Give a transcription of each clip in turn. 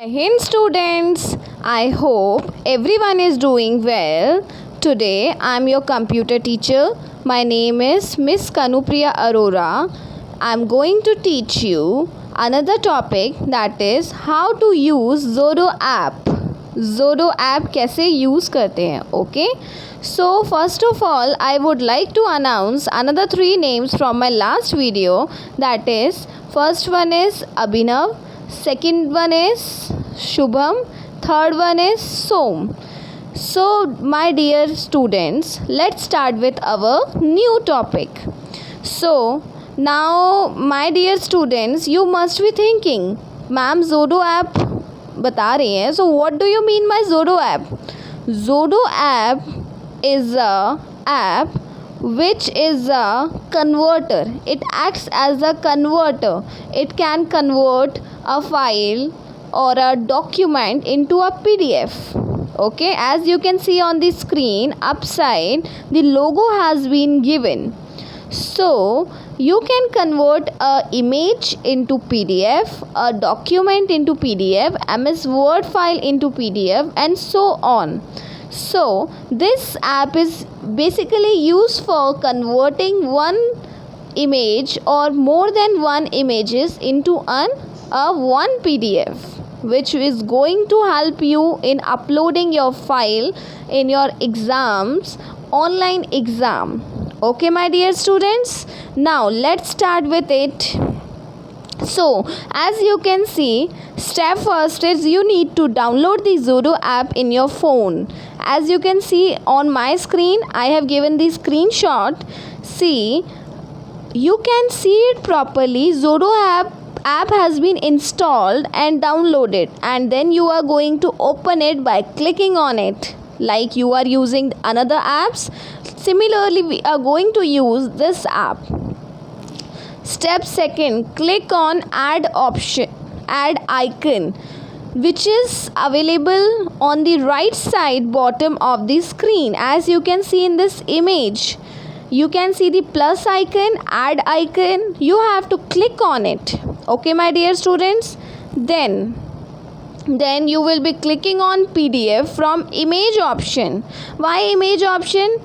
Hey students, I hope everyone is doing well. Today I am your computer teacher. My name is Miss Kanupriya Arora. I am going to teach you another topic, that is how to use Zodo app. Zodo app कैसे use करते हैं, okay? So first of all, I would like to announce another 3 names from my last video. That is, first one is Abhinav, second one is Shubham, third one is Som. So my dear students, let's start with our new topic. So now my dear students, you must be thinking, ma'am Zodo app बता रही हैं, so what do you mean by Zodo app? Zodo app is a app which is a converter. It acts as a converter. It can convert a file or a document into a PDF. Okay, as you can see on the screen upside, the logo has been given. So you can convert a image into PDF, a document into PDF, MS Word file into PDF, and so on. So this app is basically used for converting one image or more than one images into one PDF, which is going to help you in uploading your file in your exams, online exam. Okay, my dear students, now let's start with it. So as you can see, step first is you need to download the Zodo app in your phone. As you can see on my screen, I have given the screenshot. See, you can see it properly. Zodo app has been installed and downloaded, and then you are going to open it by clicking on it like you are using another apps. Similarly, we are going to use this app. Step second, click on add icon, which is available on the right side bottom of the screen. As you can see in this image, you can see the plus icon, add icon. You have to click on it. Okay, my dear students, then you will be clicking on PDF from image option. Why image option?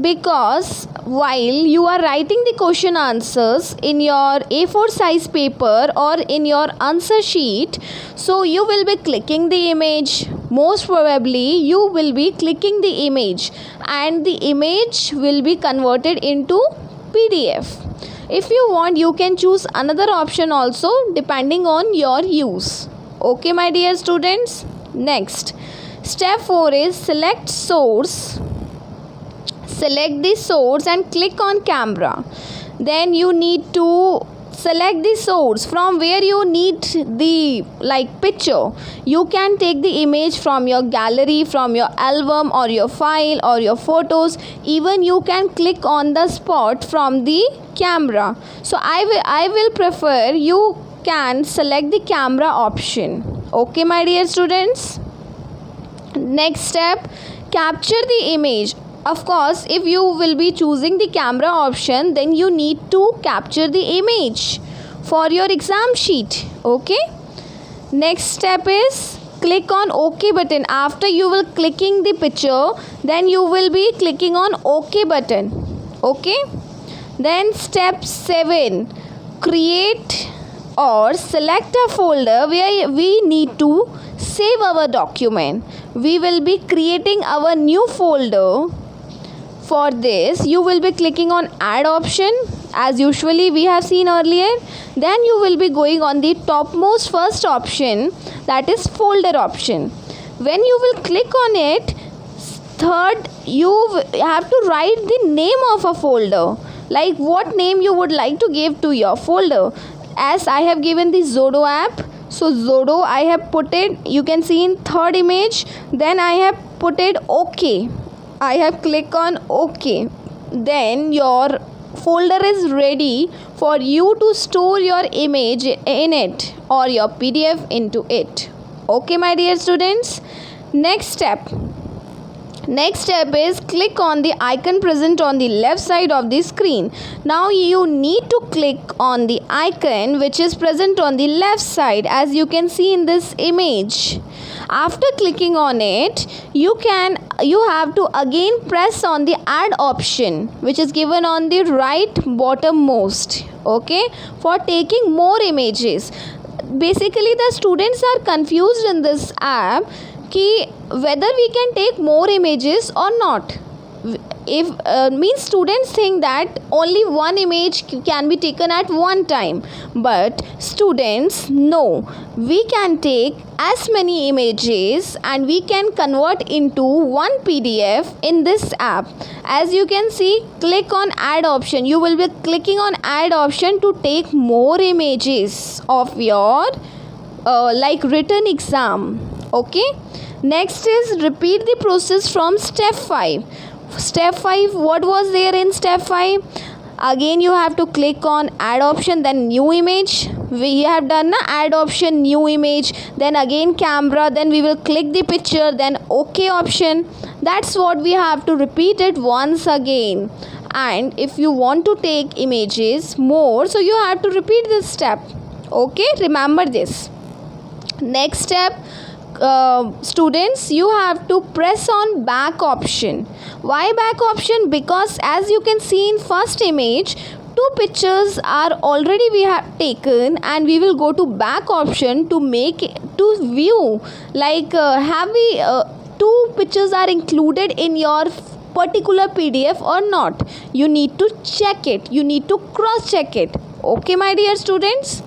Because while you are writing the question answers in your A4 size paper or in your answer sheet, so you will be clicking the image. Most probably you will be clicking the image and the image will be converted into PDF. If you want, you can choose another option also depending on your use. Okay, my dear students. Next, step 4 is select source. Select the source and click on camera. Then you need to select the source from where you need the picture. You can take the image from your gallery, from your album or your file or your photos. Even you can click on the spot from the camera. So I will prefer you can select the camera option. Okay, my dear students. Next step, capture the image. Of course, if you will be choosing the camera option, then you need to capture the image for your exam sheet. Okay. Next step is click on OK button. After you will clicking the picture, then you will be clicking on OK button. Okay. Then step 7, create or select a folder where we need to save our document. We will be creating our new folder. For this, you will be clicking on add option as usually we have seen earlier. Then you will be going on the topmost first option, that is folder option. When you will click on it, third you have to write the name of a folder, like what name you would like to give to your folder. As I have given the Zodo app, so Zodo I have put it, you can see in third image. Then I have put it OK. I have clicked on OK. Then your folder is ready for you to store your image in it or your PDF into it. Okay, my dear students. Next step. Next step is click on the icon present on the left side of the screen. Now you need to click on the icon which is present on the left side, as you can see in this image. After clicking on it, you have to again press on the add option which is given on the right bottommost, okay, for taking more images. Basically the students are confused in this app कि whether we can take more images or not. If means students think that only one image can be taken at one time, but students know we can take as many images and we can convert into one PDF in this app. As you can see, click on add option. You will be clicking on add option to take more images of your like written exam, okay. Next is repeat the process from step 5. Step 5, what was there in step 5? Again you have to click on add option, then new image. We have done add option, new image, then again camera, then we will click the picture, then OK option. That's what we have to repeat it once again. And if you want to take images more, so you have to repeat this step, okay. Remember this. Next step, students, you have to press on back option. Why back option? Because as you can see in first image, two pictures are already we have taken, and we will go to back option to view like have we two pictures are included in your particular PDF or not. You need to check it, you need to cross check it, okay my dear students.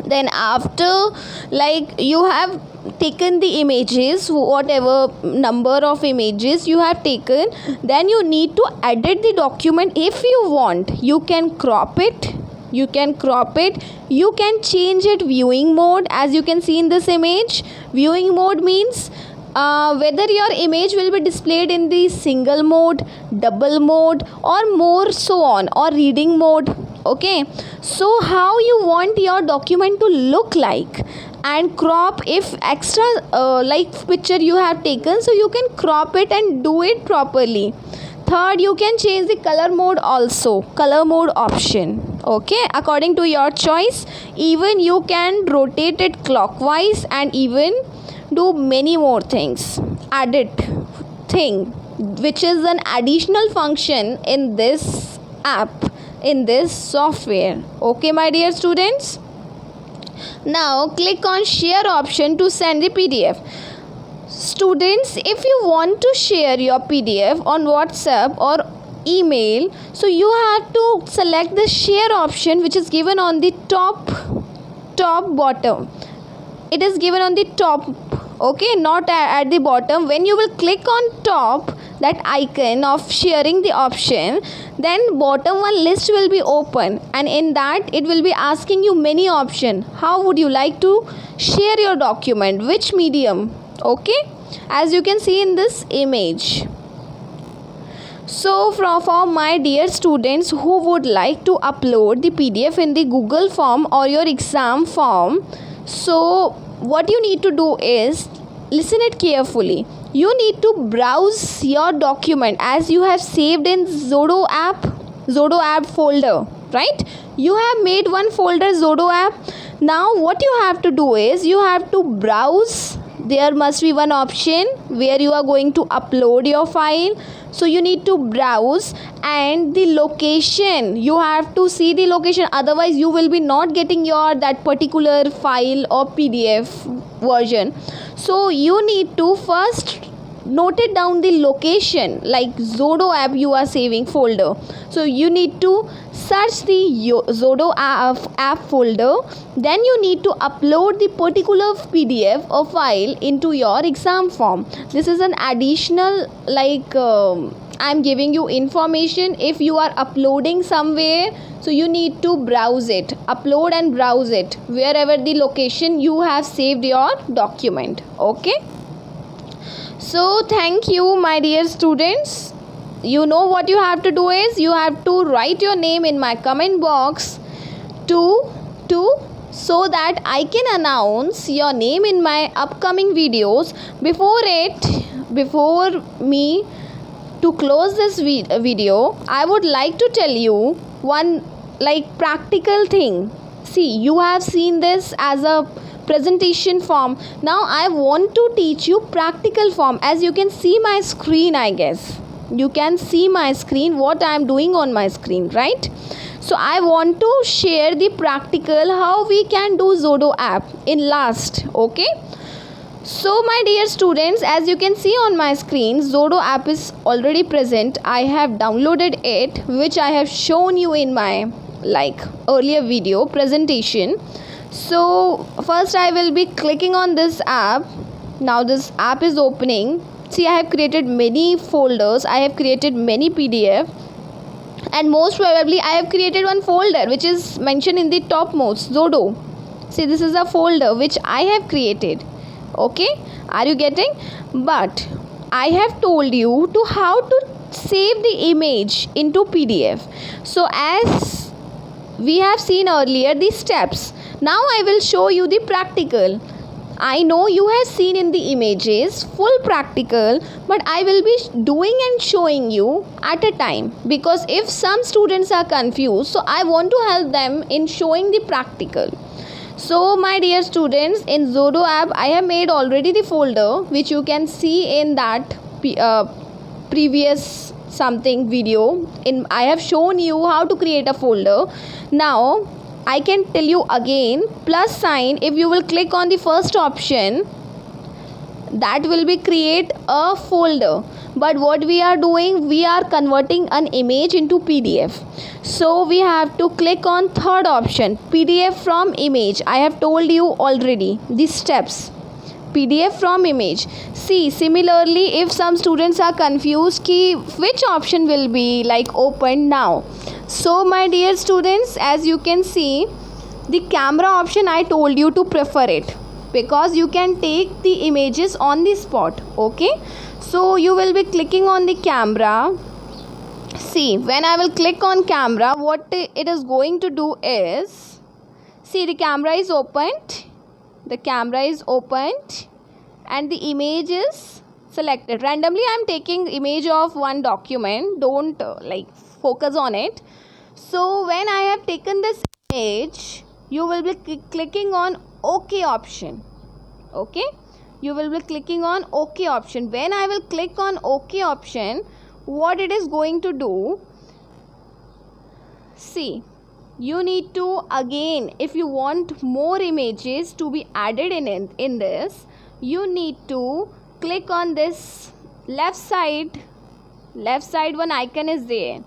Then after like you have taken the images, whatever number of images you have taken, then you need to edit the document. If you want, you can crop it, you can change it viewing mode. As you can see in this image, viewing mode means whether your image will be displayed in the single mode, double mode, or more so on, or reading mode, okay. So how you want your document to look like, and crop if extra like picture you have taken, so you can crop it and do it properly. Third, you can change the color mode also, color mode option, okay, according to your choice. Even you can rotate it clockwise and even do many more things. Edit thing, which is an additional function in this app, in this software, okay my dear students. Now click on share option to send the PDF. Students, if you want to share your PDF on WhatsApp or email, so you have to select the share option which is given on the top bottom. It is given on the top, okay, not at the bottom. When you will click on top, that icon of sharing the option, then bottom one list will be open, and in that it will be asking you many options. How would you like to share your document, which medium, okay, as you can see in this image. So for my dear students who would like to upload the PDF in the Google form or your exam form, so what you need to do is, listen it carefully. You need to browse your document as you have saved in Zodo app folder, right? You have made one folder, Zodo app. Now what you have to do is, you have to browse. There must be one option where you are going to upload your file. So you need to browse, and the location, you have to see the location, otherwise you will be not getting your that particular file or PDF version. So you need to first note it down the location, like Zodo app you are saving folder. So you need to search the Zodo app folder, then you need to upload the particular PDF or file into your exam form. This is an additional like I'm giving you information. If you are uploading somewhere, so you need to browse it, upload and browse it wherever the location you have saved your document, okay. So thank you my dear students. You know what you have to do is, you have to write your name in my comment box to so that I can announce your name in my upcoming videos. Before it, before me to close this video, I would like to tell you one like practical thing. See, you have seen this as a presentation form. Now I want to teach you practical form. As you can see my screen, I guess you can see my screen, what I am doing on my screen, right? So I want to share the practical how we can do Zodo app in last. Okay, so my dear students, as you can see on my screen, Zodo app is already present. I have downloaded it, which I have shown you in my earlier video presentation. So first I will be clicking on this app. Now this app is opening. See, I have created many folders, I have created many PDF, and most probably I have created one folder which is mentioned in the topmost, Zodo. See, this is a folder which I have created. Okay, are you getting? But I have told you to how to save the image into PDF. So as we have seen earlier the steps, now I will show you the practical. I know you have seen in the images full practical, but I will be doing and showing you at a time, because if some students are confused, so I want to help them in showing the practical. So my dear students, in Zodo app I have made already the folder which you can see in that previous something video. I have shown you how to create a folder. Now I can tell you again, plus sign, if you will click on the first option, that will be create a folder. But what we are doing, we are converting an image into PDF. So we have to click on third option, PDF from image. I have told you already the steps, PDF from image. See, similarly, if some students are confused ki which option will be open now. So my dear students, as you can see, the camera option I told you to prefer it, because you can take the images on the spot. Okay, so you will be clicking on the camera. See, when I will click on camera, what it is going to do is, see, the camera is opened, and the image is selected. Randomly I am taking image of one document, don't focus on it. So when I have taken this image, you will be clicking on OK option. Okay, you will be clicking on OK option. When I will click on OK option, what it is going to do, see, you need to again, if you want more images to be added in this, you need to click on this left side one icon is there.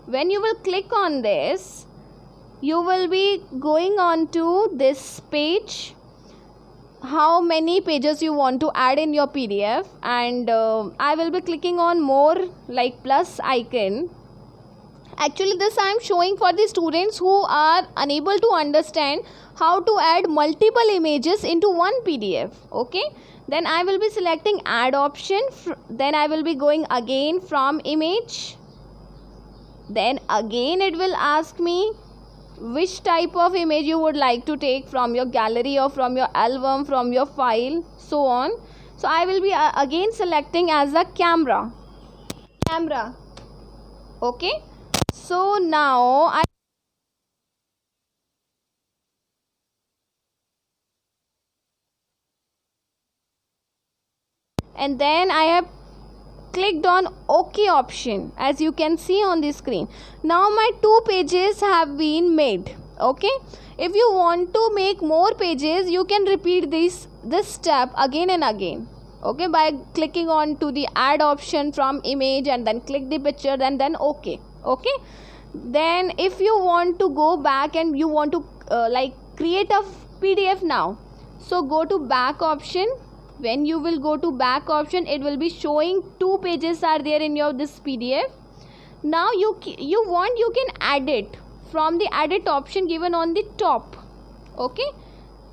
When you will click on this, you will be going on to this page, how many pages you want to add in your PDF, and I will be clicking on more plus icon. Actually this I am showing for the students who are unable to understand how to add multiple images into one PDF. Okay, then I will be selecting add option, then I will be going again from image, then again it will ask me which type of image you would like to take, from your gallery or from your album, from your file, so on. So I will be again selecting as a camera. Okay, so now and then I have clicked on OK option, as you can see on the screen. Now my 2 pages have been made. Okay, if you want to make more pages, you can repeat this step again and again. Okay, by clicking on to the add option from image and then click the picture and then OK. Okay, then if you want to go back and you want to create a PDF now, so go to back option. When you will go to back option, it will be showing 2 pages are there in your this PDF. Now you can add it from the edit option given on the top. Okay,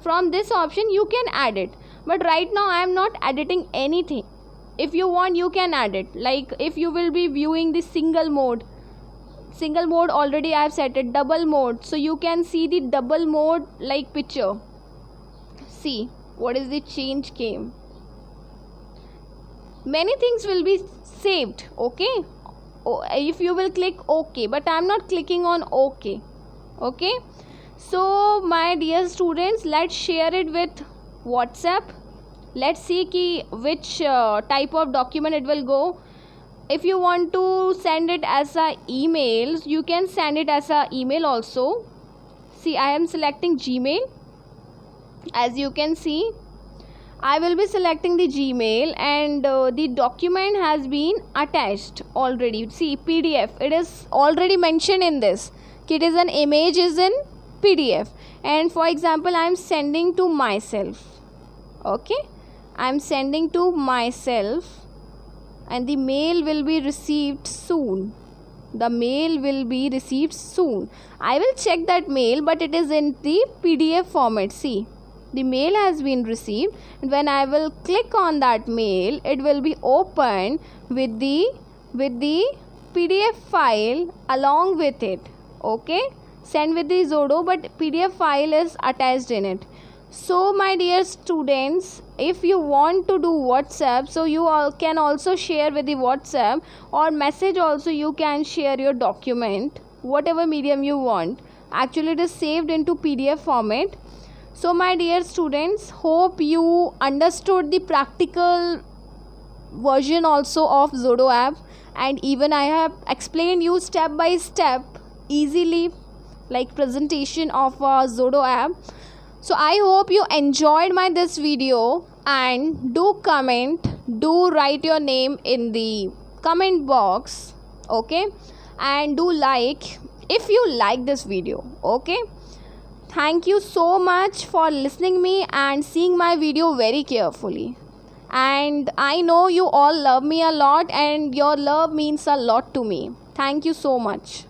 from this option you can add it, but right now I am not editing anything. If you want, you can add it. If you will be viewing the single mode already I have set it, double mode, so you can see the double mode picture. See what is the change came. many things will be saved. Okay, if you will click OK, but I am not clicking on OK. Okay, so my dear students, let's share it with WhatsApp. Let's see ki which type of document it will go. If you want to send it as a email, you can send it as a email also. See, I am selecting Gmail. As you can see, I will be selecting the Gmail, and the document has been attached already. See, PDF, it is already mentioned in this. It is an image is in PDF, and for example, I am sending to myself. Okay, I am sending to myself, and the mail will be received soon. The mail will be received soon. I will check that mail, but it is in the PDF format. See, the mail has been received, and when I will click on that mail, it will be opened with the PDF file along with it. Okay, send with the Zodo, but PDF file is attached in it. So my dear students, if you want to do WhatsApp, so you all can also share with the WhatsApp, or message also you can share your document, whatever medium you want. Actually, it is saved into PDF format. So my dear students, hope you understood the practical version also of Zodo app, and even I have explained you step by step easily, like presentation of Zodo app. So I hope you enjoyed this video, and do comment, do write your name in the comment box. Okay, and do like if you like this video. Okay, thank you so much for listening me and seeing my video very carefully. And I know you all love me a lot, and your love means a lot to me. Thank you so much.